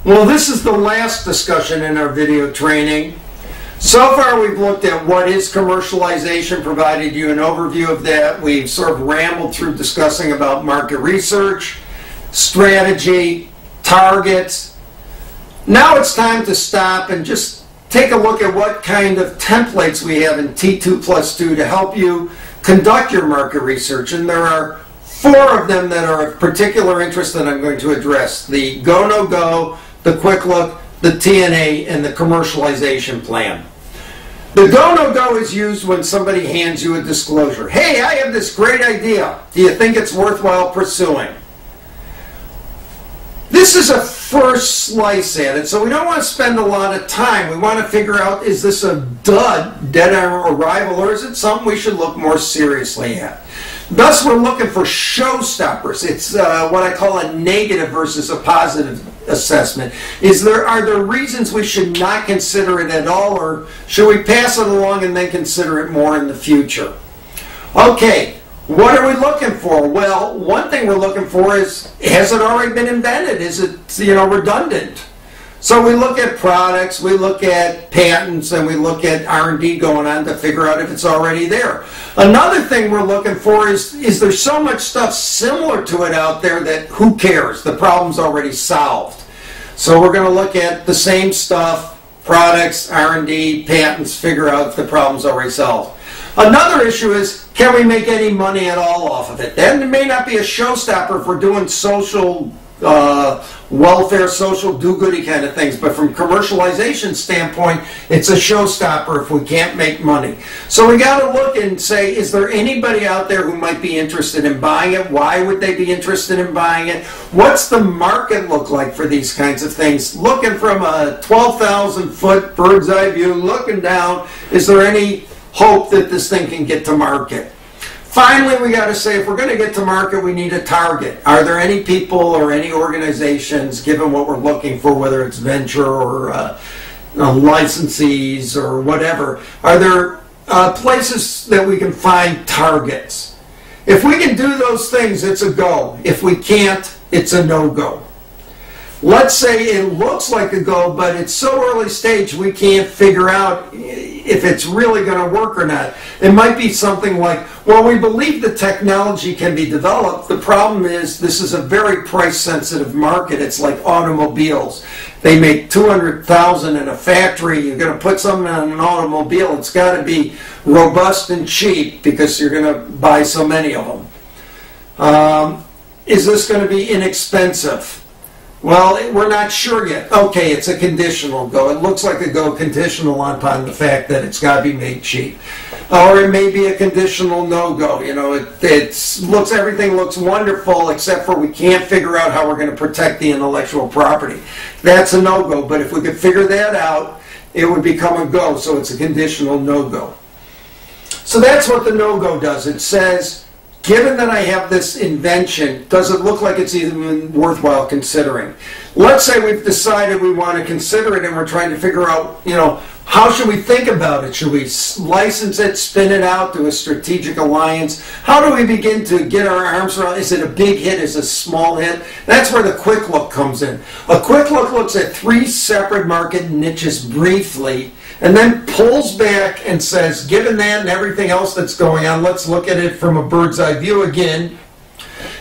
Well, this is the last discussion in our video training. So far we've looked at what is commercialization, provided you an overview of that. We've sort of rambled through discussing about market research, strategy, targets. Now it's time to stop and just take a look at what kind of templates we have in T2+2 to help you conduct your market research. And there are 4 of them that are of particular interest that I'm going to address: the go, no go, the quick look, the TNA, and the commercialization plan. The go, no go is used when somebody hands you a disclosure. Hey, I have this great idea. Do you think it's worthwhile pursuing? This is a first slice at it, so we don't want to spend a lot of time. We want to figure out, is this a dud, dead on arrival, or is it something we should look more seriously at? Thus, we're looking for showstoppers. It's what I call a negative versus a positive assessment. Are there reasons we should not consider it at all, or should we pass it along and then consider it more in the future? Okay, what are we looking for? Well, one thing we're looking for is, has it already been invented? Is it, redundant? So we look at products, we look at patents, and we look at R&D going on to figure out if it's already there. Another thing we're looking for is there so much stuff similar to it out there that who cares? The problem's already solved. So we're going to look at the same stuff, products, R&D, patents, figure out if the problem's already solved. Another issue is, can we make any money at all off of it? That may not be a showstopper if we're doing social welfare, social do-goody kind of things, but from commercialization standpoint, it's a showstopper if we can't make money. So we got to look and say, is there anybody out there who might be interested in buying it? Why would they be interested in buying it? What's the market look like for these kinds of things? Looking from a 12,000-foot bird's eye view, looking down, is there any hope that this thing can get to market? Finally, we got to say, if we're going to get to market, we need a target. Are there any people or any organizations, given what we're looking for, whether it's venture or licensees or whatever, are there places that we can find targets? If we can do those things, it's a go. If we can't, it's a no-go. Let's say it looks like a go, but it's so early stage we can't figure out if it's really going to work or not. It might be something like, well, we believe the technology can be developed. The problem is this is a very price-sensitive market. It's like automobiles. They make 200,000 in a factory. You're going to put something on an automobile. It's got to be robust and cheap because you're going to buy so many of them. Is this going to be inexpensive? Well, we're not sure yet. Okay, it's a conditional go. It looks like a go conditional upon the fact that it's got to be made cheap. Or it may be a conditional no-go. Everything looks wonderful except for we can't figure out how we're going to protect the intellectual property. That's a no-go. But if we could figure that out, it would become a go. So it's a conditional no-go. So that's what the no-go does. It says, given that I have this invention, does it look like it's even worthwhile considering? Let's say we've decided we want to consider it and we're trying to figure out, how should we think about it? Should we license it, spin it out, do a strategic alliance? How do we begin to get our arms around? Is it a big hit? Is it a small hit? That's where the quick look comes in. A quick look looks at 3 separate market niches briefly, and then pulls back and says, given that and everything else that's going on, let's look at it from a bird's eye view again.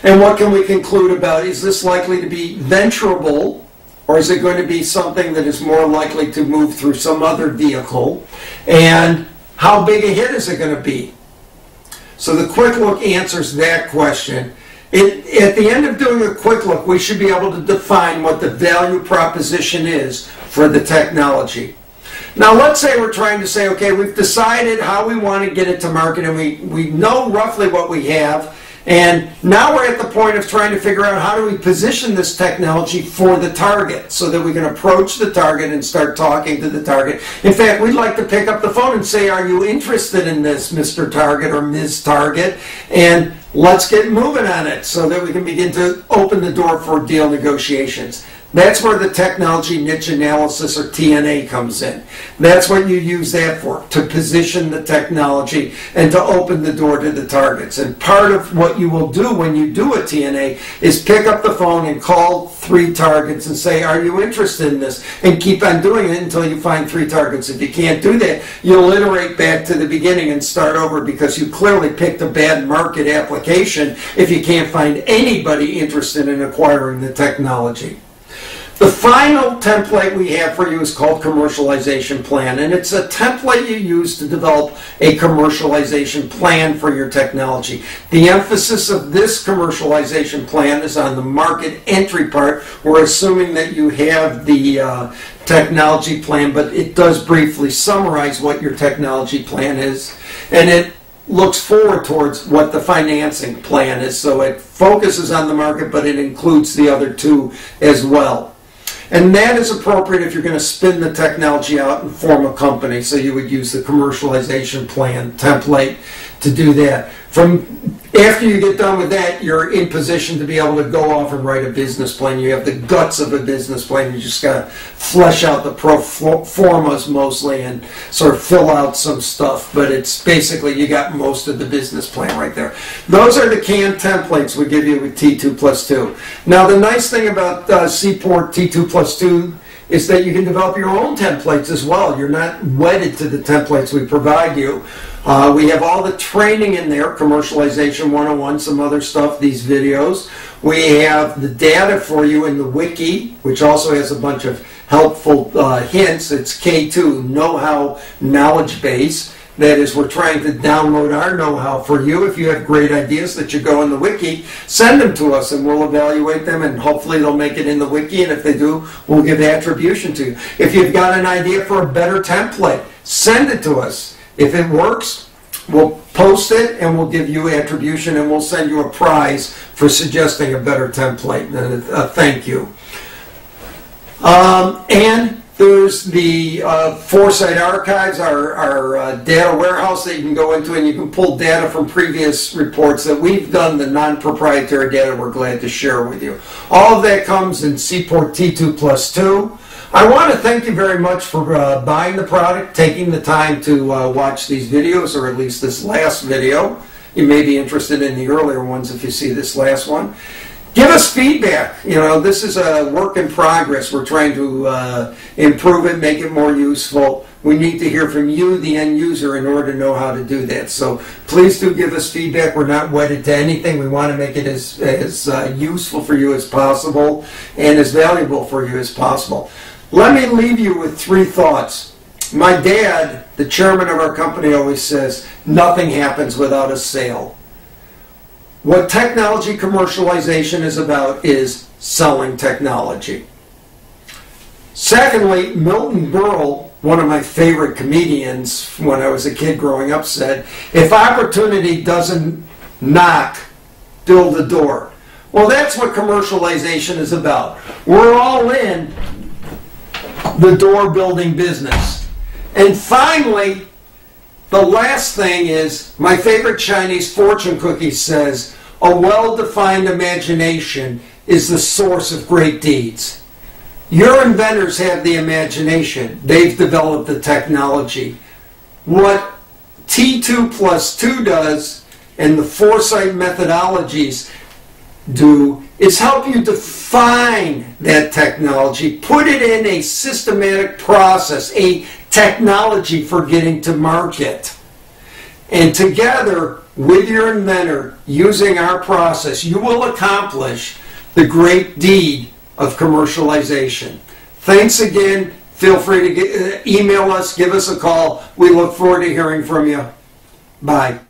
And what can we conclude about it? Is this likely to be venturable, or is it going to be something that is more likely to move through some other vehicle? And how big a hit is it going to be? So the quick look answers that question. At the end of doing a quick look, we should be able to define what the value proposition is for the technology. Now let's say we're trying to say, okay, we've decided how we want to get it to market and we know roughly what we have, and now we're at the point of trying to figure out how do we position this technology for the target so that we can approach the target and start talking to the target. In fact, we'd like to pick up the phone and say, are you interested in this, Mr. Target or Ms. Target? And let's get moving on it so that we can begin to open the door for deal negotiations. That's where the technology niche analysis, or TNA, comes in. That's what you use that for, to position the technology and to open the door to the targets. And part of what you will do when you do a TNA is pick up the phone and call 3 targets and say, are you interested in this? And keep on doing it until you find 3 targets. If you can't do that, you'll iterate back to the beginning and start over, because you clearly picked a bad market application if you can't find anybody interested in acquiring the technology. The final template we have for you is called Commercialization Plan, and it's a template you use to develop a commercialization plan for your technology. The emphasis of this commercialization plan is on the market entry part. We're assuming that you have the technology plan, but it does briefly summarize what your technology plan is, and it looks forward towards what the financing plan is. So it focuses on the market, but it includes the other 2 as well. And that is appropriate if you're going to spin the technology out and form a company. So you would use the commercialization plan template to do that. After you get done with that, you're in position to be able to go off and write a business plan. You have the guts of a business plan. You just got to flesh out the pro formas mostly and sort of fill out some stuff. But it's basically, you got most of the business plan right there. Those are the canned templates we give you with T2+2. Now, the nice thing about Seaport T2+2 is that you can develop your own templates as well. You're not wedded to the templates we provide you. We have all the training in there, Commercialization 101, some other stuff, these videos. We have the data for you in the wiki, which also has a bunch of helpful hints. It's K2, know-how knowledge base. That is, we're trying to download our know-how for you. If you have great ideas that you go in the wiki, send them to us and we'll evaluate them, and hopefully they'll make it in the wiki, and if they do, we'll give attribution to you. If you've got an idea for a better template, send it to us. If it works, we'll post it and we'll give you attribution, and we'll send you a prize for suggesting a better template. Thank you. And there's the Foresight Archives, our data warehouse that you can go into, and you can pull data from previous reports that we've done, the non-proprietary data we're glad to share with you. All of that comes in Seaport T2+2. I want to thank you very much for buying the product, taking the time to watch these videos, or at least this last video. You may be interested in the earlier ones if you see this last one. Give us feedback. You know, this is a work in progress. We're trying to improve it, make it more useful. We need to hear from you, the end user, in order to know how to do that. So please do give us feedback. We're not wedded to anything. We want to make it as useful for you as possible and as valuable for you as possible. Let me leave you with 3 thoughts. My dad, the chairman of our company, always says, nothing happens without a sale. What technology commercialization is about is selling technology. Secondly, Milton Berle, one of my favorite comedians when I was a kid growing up, said, if opportunity doesn't knock, build the door. Well, that's what commercialization is about. We're all in the door building business. And finally, the last thing is, my favorite Chinese fortune cookie says, a well-defined imagination is the source of great deeds. Your inventors have the imagination. They've developed the technology. What T2+2 does, and the Foresight methodologies do, is help you define that technology, put it in a systematic process, a technology for getting to market. And together with your inventor, using our process, you will accomplish the great deed of commercialization. Thanks again. Feel free to email us, give us a call. We look forward to hearing from you. Bye.